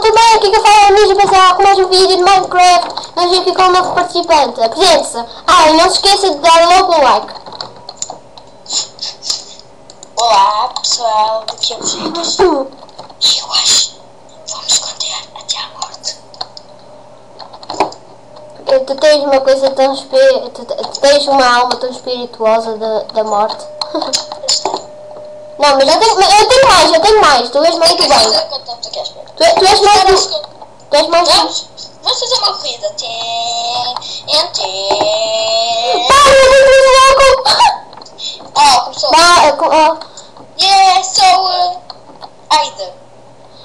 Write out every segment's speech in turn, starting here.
tudo bem, aqui que eu falo a Ninja pensar com mais um vídeo de Minecraft. Nós aqui com um novo participante. Apresente-se. E não se esqueça de dar logo um like. Olá pessoal, daqui é o Gênesis. E hoje vamos esconder até à morte. Tu tens uma coisa tão tu tens uma alma tão espirituosa da morte. Não, mas eu tenho mais, tu és mais do bem. Tu és mais do... Tu és mais do... Vamos fazer uma corrida. Começou. Sou Aida.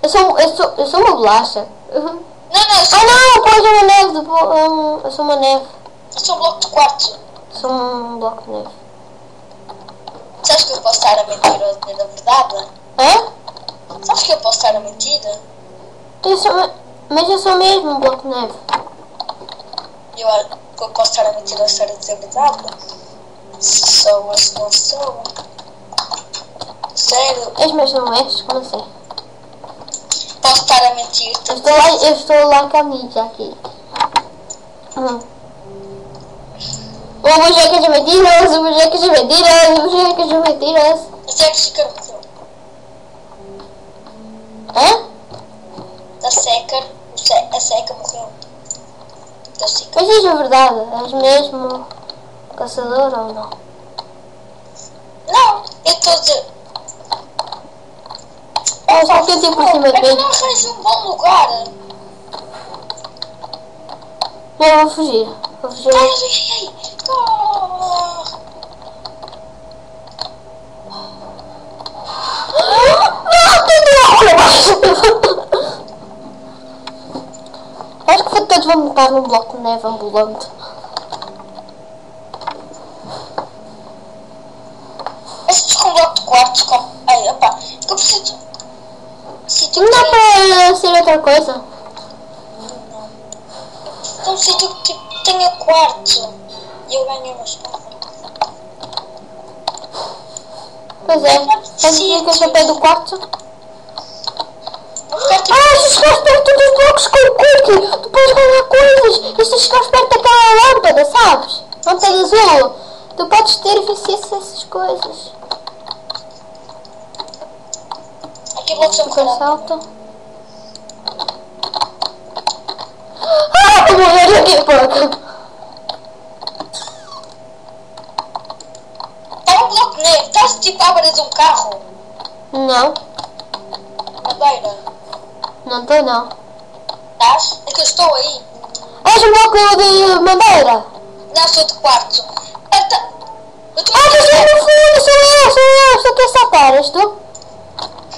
Eu sou uma bolacha. Não, Pois é uma neve. Eu sou uma neve. Eu sou um bloco de quartzo. Sou um bloco de neve. Sabes que eu posso estar a mentir ou a dizer a verdade? Hã? Sabes que eu posso estar a mentir? Mas eu sou mesmo um bloco de neve. Eu posso estar a mentir ou a estar a dizer a verdade? Sou, não sou. Sério? És, mas não és? Como assim? Posso estar a mentir? Eu estou lá com a Ninja aqui. O bujecas de mentiras, o bujecas de mentiras, o bujecas de mentiras. A Seca Chica morreu. Hã? A Seca morreu. Mas diz a verdade, és mesmo caçador ou não? Não, eu estou a dizer... Só que eu tive por cima de mim. Eu não arranjo um bom lugar. Eu vou fugir. Ai. Corre. Acho que todos vão botar num bloco de neve ambulante. Esses com bloco de quartos com... Ai, opá, eu preciso... Não dá para ser outra coisa? Não. É um sítio que tipo, tenha quarto. E eu ganho uma espada. Pois é. Sabes que eu sou pé do quarto? Se chegares perto dos blocos com o cookie, tu podes ganhar coisas. E se chegares perto daquela lâmpada, sabes? Lâmpada azul. Tu podes ter acesso a essas coisas. Aqui blocos são Depois caralho. salta. Vou morrer aqui, porco. Está um bloco de neve. Estás tipo à beira de um carro. Não, Na beira. não estou não. Estás? É que eu estou aí. És um bloco de madeira. Não, sou de quarto. Eu estou Tu estás no fundo, sou eu. Estou aqui a saltar, és tu?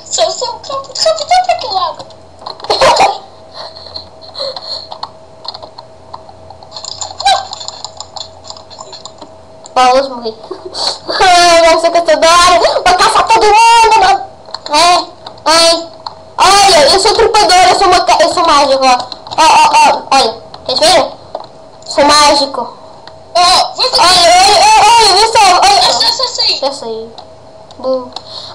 Sou um campo de rapidão para aquele lado. Bolas, morri. Vai ser caçador. Vai caçar todo mundo. Olha, eu sou trepador, eu sou mágico. Olha, queres ver? Sou mágico. Olha, vê só. Já saí.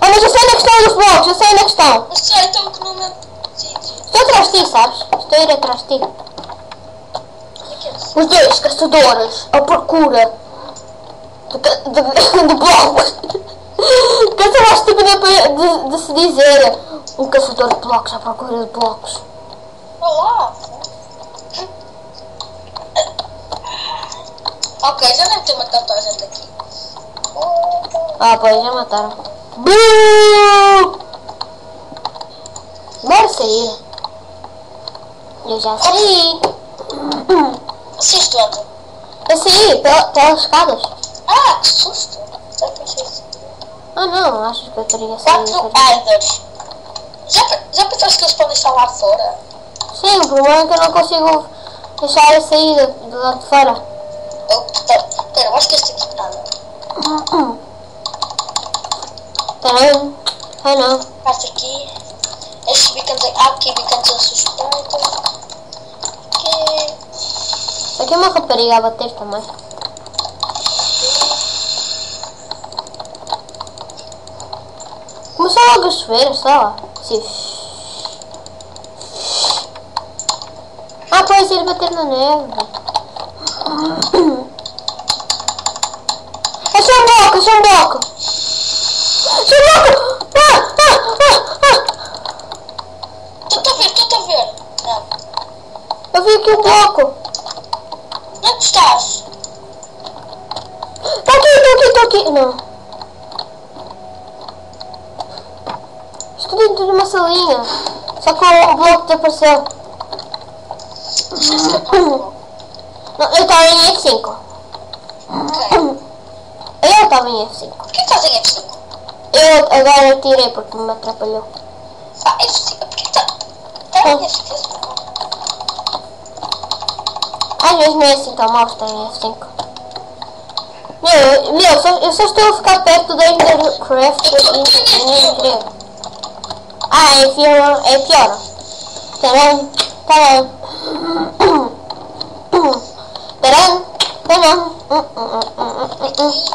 Mas eu sei onde é que estão os blocos, eu sei onde é que estão. Eu sei, estou com o meu sítio. Estou atrás de ti, sabes? Estou a ir atrás de ti. Os dois caçadores à procura de blocos. Caça mais estúpida de se dizer. Um caçador de blocos à procura de blocos. Olá. Ok, já deve ter matado toda a gente aqui. Pois, já mataram. Buuuu! Bora sair. Eu já saí. Assiste onde? Eu saí pelas escadas. Que susto. Já pensei isso. Não, acho que eu teria saído. 4 Aiders. Já pensaste que eles podem estar lá fora? Sim, o problema é que eu não consigo deixar a saída do lado de fora. Pera, eu acho que este aqui está. Peraí. Não. Parte aqui. Estes bicanos aqui, bicanos suspeitos. Aqui. Isso aqui é uma rapariga a bater também. Começou logo a chover, só. Assim. vai ser bater na neve. Achei um bloco, achei um bloco. Achei um bloco. Estou a ver. Não. Eu vi aqui um bloco. Onde é que estás? Tô aqui. Não. Estou dentro de uma salinha. Só que o bloco desapareceu. Não, eu estava em F5. Ok. Eu estava em F5. Por que estás em F5? Eu agora tirei porque me atrapalhou. Ah, F5. Por que estás em F5? Às vezes não é assim tão mal estar em F5. Eu só estou a ficar perto da Endercraft e F3. Ah, é pior. Taran.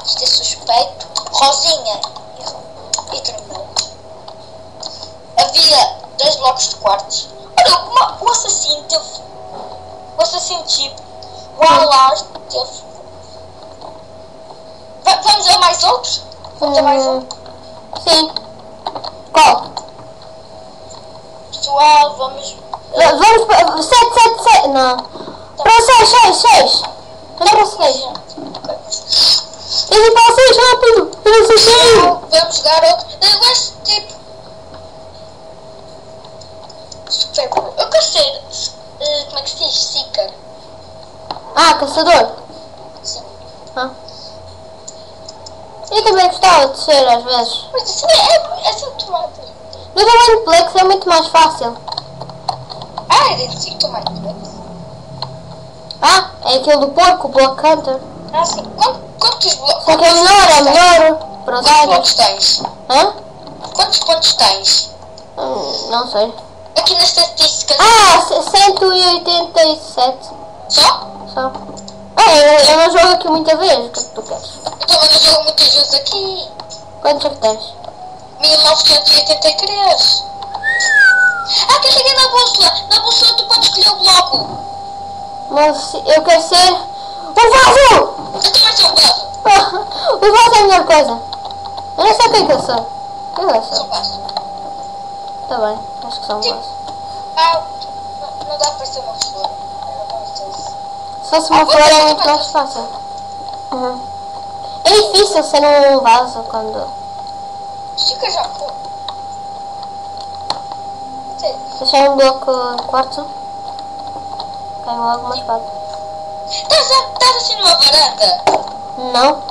Isto é suspeito. Rosinha. E terminou. Havia 2 blocos de quartos. Olha, o assassino teve... O assassino tipo... O Allard teve... Vamos a mais outros? Vamos a mais um? Sim. Qual? Pessoal, vamos... Vamos para 7. Não. Para 6. Olha para 6. Eu vim para 6 rápido. Eu não sei se Vamos jogar outro. Eu gosto tipo... Eu quero ser... como é que se diz? Seeker. Ah, caçador. Sim. Ah. Eu também gostava de ser às vezes. Mas assim é sintomático. No tamanho Plex é muito mais fácil. Ah, é sintomático. Ah, é aquele do porco, o Block Hunter. Ah, sim. Quantos blocos? Só que é melhor para Quantos usar. blocos tens? Hã? Quantos pontos tens? Não sei. Aqui nas estatísticas. Ah, 187. Só? Só. Eu não jogo aqui muita vez. O que é que tu queres? Eu também não jogo muitas vezes aqui. Quantos é que tens? 1983. Ah, carreguei na bússola. Na bússola tu podes escolher o bloco. Mas eu quero ser o vaso! Eu também sou um vaso. O vaso é a melhor coisa. Eu não sei o que é que eu sou. Eu Sou sou. um vaso. Tá bem, acho que sou um Tipo, vaso. não dá para ser uma flor. Não sei se... Se fosse uma flor é muito mais fácil. Uhum. É difícil ser um vaso quando... Fica já com... Deixar um bloco de quartzo. Cai logo uma espada. Estás assim numa varanda? Não.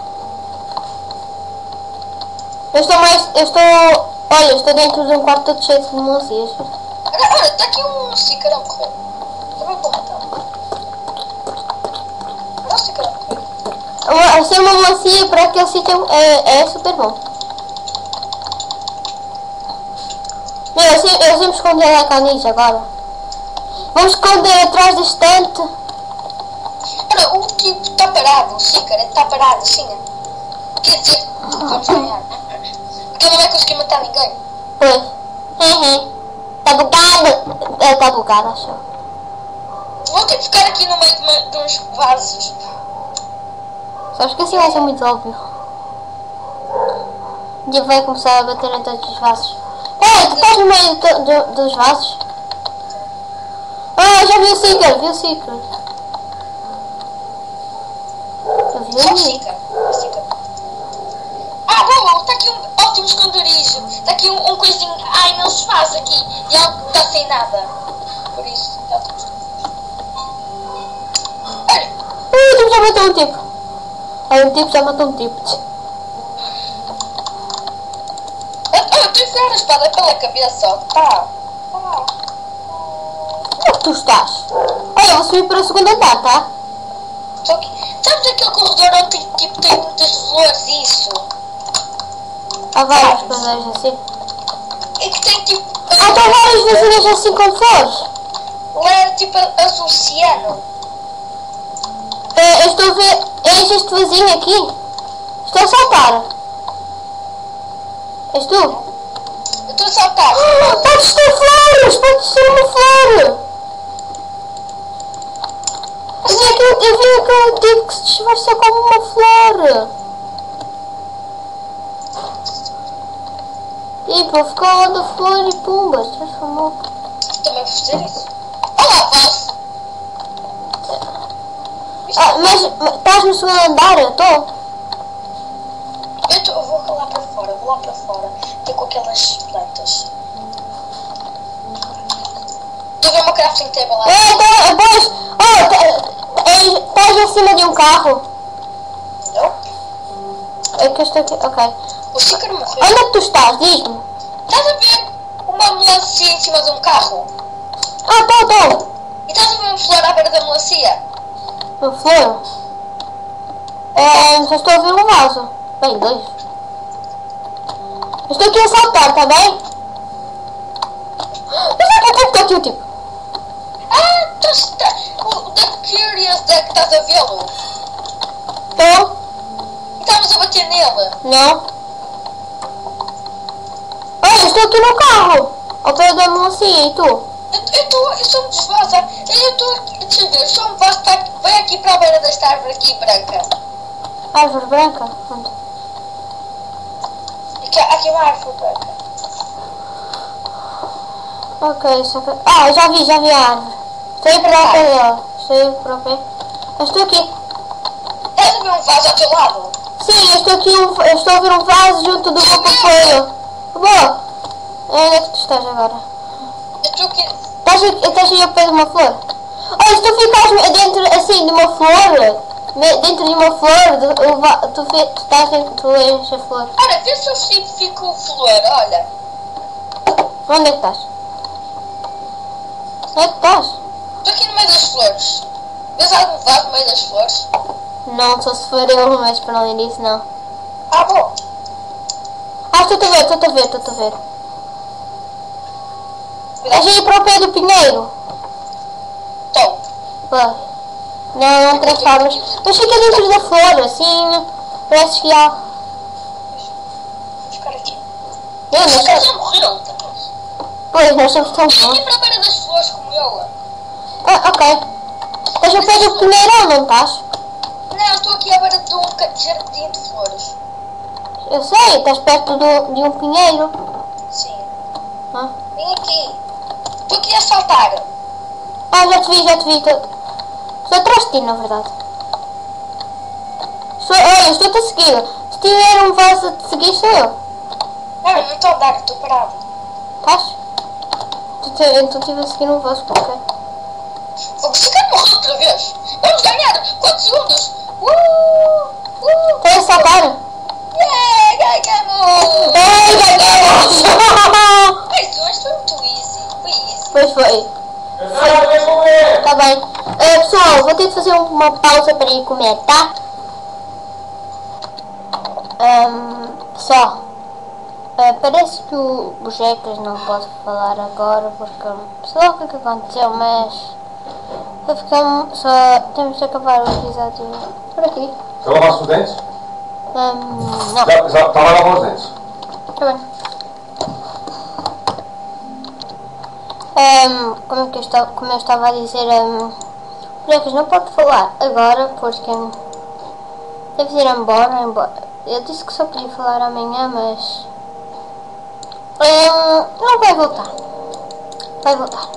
Eu estou dentro de um quarto todo cheio de melancias. Olha, está aqui um cicarão correr. Também vou matar. Olha o cicarão correr. Ser uma melancia para aquele sítio é super bom. Eu sempre escondi a caninha agora. Vamos esconder atrás da estante. Olha, o tipo está parado, o Cícara está parado, assim. Quer dizer, vamos ganhar. Porque ele não vai conseguir matar ninguém. Pois. Está bugado. Está bugado, acho. Vou ter que ficar aqui no meio de uns vasos. Só que assim vai ser muito óbvio. E vai começar a bater em todos os vasos. Tu estás no meio dos vasos? Ah, já vi o Seeker, Eu vi Só o o Cícara. Ah, bom, está aqui um ótimo esconderijo. Está aqui um coisinho. Ai, não se faz aqui. E algo está sem nada. Por isso, está tudo. Olha. O tipo já matou um tipo. Aí um tipo já matou um tipo. Eu estou a enfiar a espada pela cabeça, ó. Tá. Onde é que tu estás? Olha, eu vou subir para o segundo andar, tá? Só que, sabes aquele corredor onde tipo, tem muitas flores e isso? Há várias coisas assim. É que tem tipo... Há várias vasilhas assim com flores. Ou era tipo azul ciano? Eu estou a ver... És este vasinho aqui? Estou a saltar. És tu? Eu estou a saltar. Podes ter flores! Podes ter uma flor! que eu tive que se disfarçar como uma flor. Tipo, ficou lá da flor e pumba, se transformou. Também vou fazer isso. Olá, Vaz! Mas estás no segundo andar? Eu estou. Eu vou lá para fora, vou lá para fora. Ter com aquelas plantas. Estou a ver uma crafting table lá. Pois! Estás em cima de um carro. Não? É que eu estou aqui. Ok. O Chico morreu. Onde é que tu estás? Diz-me. Estás a ver uma melancia em cima de um carro? Estou. E estás a ver uma flor à beira da melancia? Uma flor? Só estou a ver um vaso. Bem, dois. Eu estou aqui a saltar, tá bem? Mas é que estou aqui o tipo. O da Curious Duck, estás a vê-lo? Estou? E estávamos a bater nele. Não. Olha, eu estou aqui no carro. Ao pé da melancia, e tu? Eu sou muito desvaza. Eu estou aqui, deixa eu ver, eu sou um vaso que vem aqui para a beira desta árvore aqui branca. Árvore branca? Onde? Há aqui uma árvore branca. Ok, só que... já vi a árvore. Estou aí para o pé dela. Estou aí para o pé. Eu estou aqui. Estás a ver um vaso ao teu lado? Sim, eu estou aqui, eu estou a ver um vaso junto do meu companheiro. Boa! Onde é que tu estás agora? Eu estou aqui. Estás aí ao pé de uma flor? Olha, se tu ficares dentro, assim, de uma flor, dentro de uma flor, tu enches a flor. Ora, vê se eu fico flor, olha. Onde é que estás? Onde é que estás? Estou aqui no meio das flores. Vês algum vaso no meio das flores? Não, só se for eu, mas para além disso, não. Bom. Estou a ver. Estás aí para o pé do pinheiro? Estou. Pá. Não transformas. Mas fica dentro da flor, assim, parece que há... Vou ficar aqui. Eu não O sei. cara já morreu. Pois, nós somos tão Aqui bons. para a beira das flores como eu. Ok. Estás ao pé do pinheiro, não estás? Não, estou aqui à beira de um jardim de flores. Eu sei, estás perto de um pinheiro. Sim. Ah. Vem aqui. Estou aqui a saltar. Já te vi. Estou atrás de ti, na verdade. Olha, estou-te a seguir. Se tiver um vaso a te seguir, sou eu. Não estou a andar, estou parado. Estás? Então estive a seguir um vaso, ok. Vou ficar morrer outra vez. Vamos ganhar. Quantos segundos? Estás a saltar? Ganhamos! Ganhamos! Mas hoje foi muito easy. Foi easy. Pois foi. Tá bem. Pessoal, vou ter de fazer uma pausa para ir comer, tá? Pessoal, parece que o Bojecas não pode falar agora porque sei lá o que aconteceu, mas só temos de acabar o episódio por aqui. Já lavaste os dentes? Não. Já está lá a lavar os dentes. Tá bem. Como eu estava a dizer, Bojecas não pode falar agora porque deve ir embora. Eu disse que só podia falar amanhã, mas não vai voltar. Vai voltar.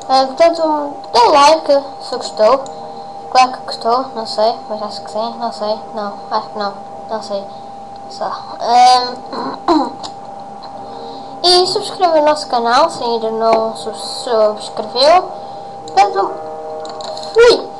Portanto, dê like se gostou. Claro que gostou, não sei, mas acho que sim, não sei, não, acho que não sei. Só. E subscreva o nosso canal se ainda não subscreveu. Portanto, fui!